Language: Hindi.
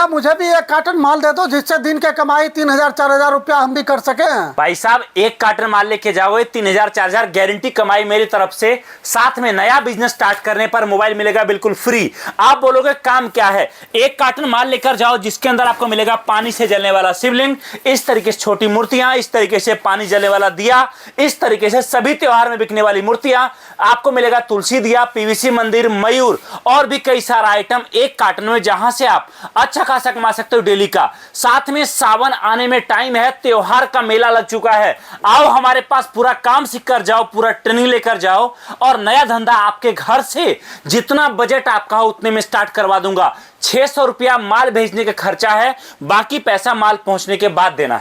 भैया मुझे भी 1 कार्टन माल दे दो, जिससे दिन के कमाई 3,000 4,000 रुपया हम भी कर सके। भाई साहब 1 कार्टन माल लेके जाओगे 3,000 4,000 गारंटी कमाई मेरी तरफ से। साथ में नया बिजनेस स्टार्ट करने पर मोबाइल मिलेगा बिल्कुल फ्री। आप बोलोगे काम क्या है? 1 कार्टन माल लेकर जाओ, जिसके अंदर आपको मिलेगा पानी से जलने वाला शिवलिंग, इस तरीके से छोटी मूर्तियां, इस तरीके से पानी जलने वाला दिया, इस तरीके से सभी त्योहार में बिकने वाली मूर्तियां, आपको मिलेगा तुलसी दिया, पीवीसी मंदिर, मयूर और भी कई सारा आइटम 1 कार्टन में, जहां से आप अच्छा खासा कमा सकते हो डेली का। साथ में सावन आने में टाइम है, त्योहार का मेला लग चुका है। आओ हमारे पास, पूरा काम सीख कर जाओ, पूरा ट्रेनिंग लेकर जाओ और नया धंधा आपके घर से जितना बजट आपका हो उतने में स्टार्ट करवा दूंगा। 600 रुपया माल भेजने का खर्चा है, बाकी पैसा माल पहुंचने के बाद देना है।